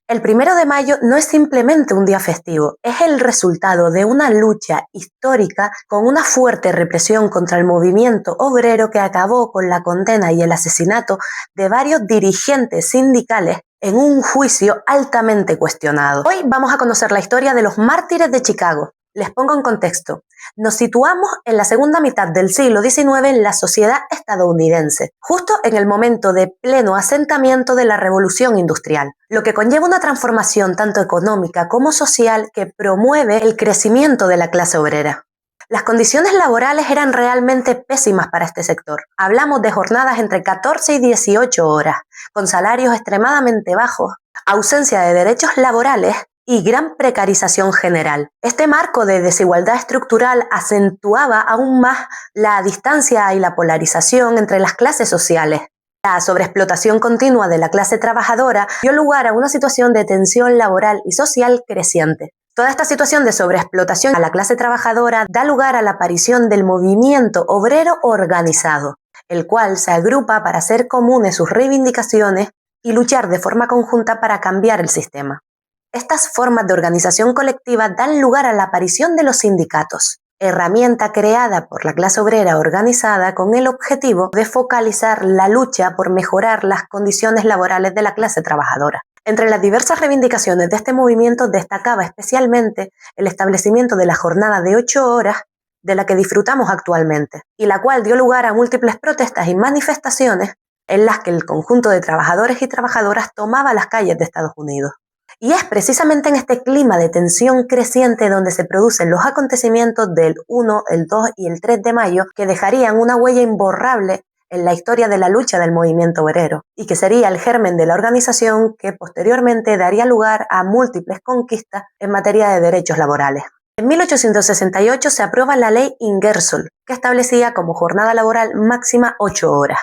El 1 de mayo no es simplemente un día festivo, es el resultado de una lucha histórica con una fuerte represión contra el movimiento obrero que acabó con la condena y el asesinato de varios dirigentes sindicales en un juicio altamente cuestionado. Hoy vamos a conocer la historia de los mártires de Chicago. Les pongo en contexto. Nos situamos en la segunda mitad del siglo XIX en la sociedad estadounidense, justo en el momento de pleno asentamiento de la revolución industrial, lo que conlleva una transformación tanto económica como social que promueve el crecimiento de la clase obrera. Las condiciones laborales eran realmente pésimas para este sector. Hablamos de jornadas entre 14 y 18 horas, con salarios extremadamente bajos, ausencia de derechos laborales y gran precarización general. Este marco de desigualdad estructural acentuaba aún más la distancia y la polarización entre las clases sociales. La sobreexplotación continua de la clase trabajadora dio lugar a una situación de tensión laboral y social creciente. Toda esta situación de sobreexplotación a la clase trabajadora da lugar a la aparición del movimiento obrero organizado, el cual se agrupa para hacer comunes sus reivindicaciones y luchar de forma conjunta para cambiar el sistema. Estas formas de organización colectiva dan lugar a la aparición de los sindicatos, herramienta creada por la clase obrera organizada con el objetivo de focalizar la lucha por mejorar las condiciones laborales de la clase trabajadora. Entre las diversas reivindicaciones de este movimiento destacaba especialmente el establecimiento de la jornada de 8 horas de la que disfrutamos actualmente, y la cual dio lugar a múltiples protestas y manifestaciones en las que el conjunto de trabajadores y trabajadoras tomaba las calles de Estados Unidos. Y es precisamente en este clima de tensión creciente donde se producen los acontecimientos del 1, el 2 y el 3 de mayo que dejarían una huella imborrable en la historia de la lucha del movimiento obrero y que sería el germen de la organización que posteriormente daría lugar a múltiples conquistas en materia de derechos laborales. En 1868 se aprueba la ley Ingersoll, que establecía como jornada laboral máxima 8 horas.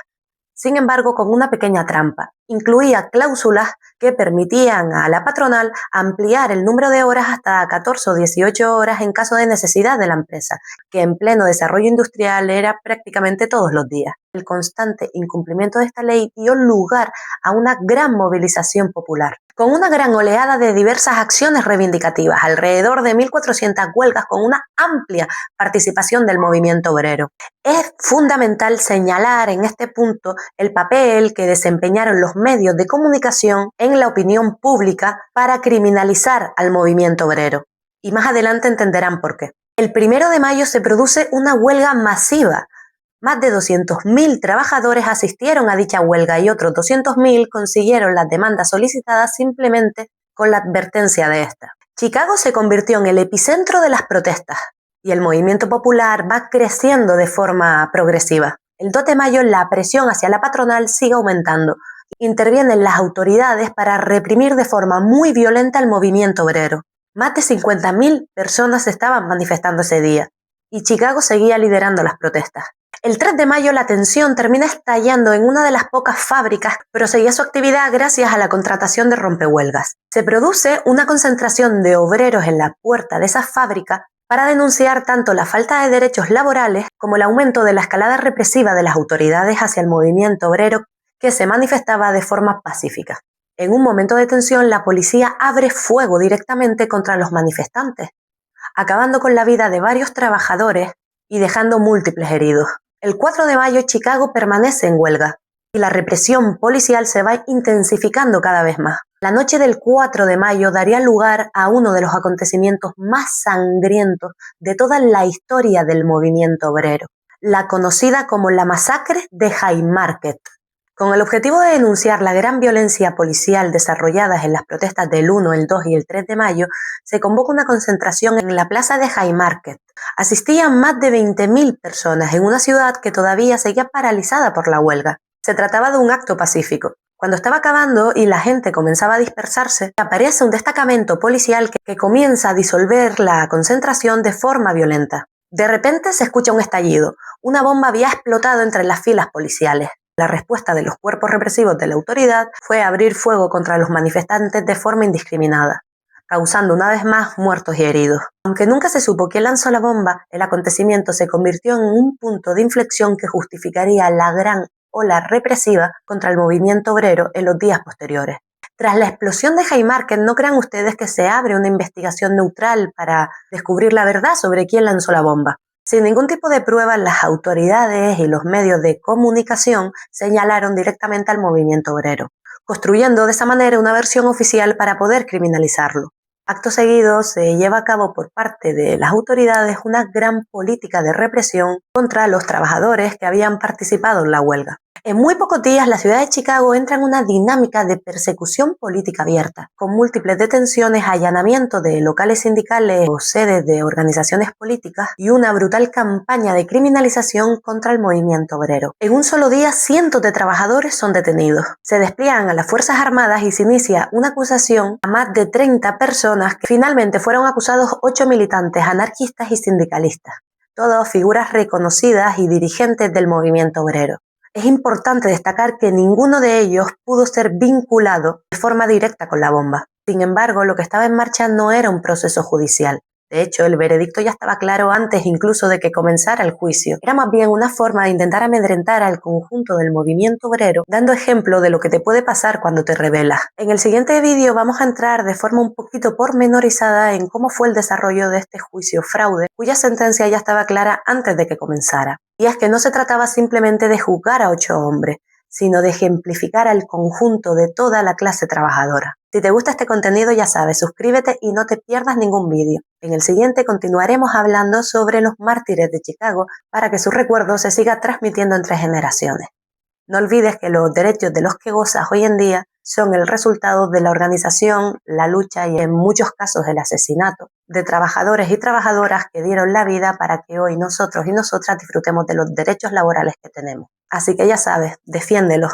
Sin embargo, con una pequeña trampa. Incluía cláusulas que permitían a la patronal ampliar el número de horas hasta 14 o 18 horas en caso de necesidad de la empresa, que en pleno desarrollo industrial era prácticamente todos los días. El constante incumplimiento de esta ley dio lugar a una gran movilización popular, con una gran oleada de diversas acciones reivindicativas, alrededor de 1.400 huelgas con una amplia participación del movimiento obrero. Es fundamental señalar en este punto el papel que desempeñaron los medios de comunicación en la opinión pública para criminalizar al movimiento obrero. Y más adelante entenderán por qué. El 1 de mayo se produce una huelga masiva. Más de 200.000 trabajadores asistieron a dicha huelga y otros 200.000 consiguieron las demandas solicitadas simplemente con la advertencia de esta. Chicago se convirtió en el epicentro de las protestas y el movimiento popular va creciendo de forma progresiva. El 2 de mayo la presión hacia la patronal sigue aumentando. Intervienen las autoridades para reprimir de forma muy violenta el movimiento obrero. Más de 50.000 personas estaban manifestando ese día y Chicago seguía liderando las protestas. El 3 de mayo la tensión termina estallando en una de las pocas fábricas, pero seguía su actividad gracias a la contratación de rompehuelgas. Se produce una concentración de obreros en la puerta de esa fábrica para denunciar tanto la falta de derechos laborales como el aumento de la escalada represiva de las autoridades hacia el movimiento obrero que se manifestaba de forma pacífica. En un momento de tensión, la policía abre fuego directamente contra los manifestantes, acabando con la vida de varios trabajadores y dejando múltiples heridos. El 4 de mayo Chicago permanece en huelga y la represión policial se va intensificando cada vez más. La noche del 4 de mayo daría lugar a uno de los acontecimientos más sangrientos de toda la historia del movimiento obrero, la conocida como la masacre de Haymarket. Con el objetivo de denunciar la gran violencia policial desarrollada en las protestas del 1, el 2 y el 3 de mayo, se convoca una concentración en la plaza de Haymarket. Asistían más de 20.000 personas en una ciudad que todavía seguía paralizada por la huelga. Se trataba de un acto pacífico. Cuando estaba acabando y la gente comenzaba a dispersarse, aparece un destacamento policial que comienza a disolver la concentración de forma violenta. De repente se escucha un estallido. Una bomba había explotado entre las filas policiales. La respuesta de los cuerpos represivos de la autoridad fue abrir fuego contra los manifestantes de forma indiscriminada, causando una vez más muertos y heridos. Aunque nunca se supo quién lanzó la bomba, el acontecimiento se convirtió en un punto de inflexión que justificaría la gran ola represiva contra el movimiento obrero en los días posteriores. Tras la explosión de Haymarket, no crean ustedes que se abre una investigación neutral para descubrir la verdad sobre quién lanzó la bomba. Sin ningún tipo de pruebas, las autoridades y los medios de comunicación señalaron directamente al movimiento obrero, construyendo de esa manera una versión oficial para poder criminalizarlo. Acto seguido, se lleva a cabo por parte de las autoridades una gran política de represión contra los trabajadores que habían participado en la huelga. En muy pocos días, la ciudad de Chicago entra en una dinámica de persecución política abierta, con múltiples detenciones, allanamientos de locales sindicales o sedes de organizaciones políticas y una brutal campaña de criminalización contra el movimiento obrero. En un solo día, cientos de trabajadores son detenidos. Se despliegan a las Fuerzas Armadas y se inicia una acusación a más de 30 personas que finalmente fueron acusados 8 militantes anarquistas y sindicalistas, todas figuras reconocidas y dirigentes del movimiento obrero. Es importante destacar que ninguno de ellos pudo ser vinculado de forma directa con la bomba. Sin embargo, lo que estaba en marcha no era un proceso judicial. De hecho, el veredicto ya estaba claro antes incluso de que comenzara el juicio. Era más bien una forma de intentar amedrentar al conjunto del movimiento obrero, dando ejemplo de lo que te puede pasar cuando te rebelas. En el siguiente vídeo vamos a entrar de forma un poquito pormenorizada en cómo fue el desarrollo de este juicio fraude, cuya sentencia ya estaba clara antes de que comenzara. Y es que no se trataba simplemente de juzgar a 8 hombres, sino de ejemplificar al conjunto de toda la clase trabajadora. Si te gusta este contenido, ya sabes, suscríbete y no te pierdas ningún vídeo. En el siguiente continuaremos hablando sobre los mártires de Chicago para que su recuerdo se siga transmitiendo entre generaciones. No olvides que los derechos de los que gozas hoy en día son el resultado de la organización, la lucha y en muchos casos el asesinato de trabajadores y trabajadoras que dieron la vida para que hoy nosotros y nosotras disfrutemos de los derechos laborales que tenemos. Así que ya sabes, defiéndelos.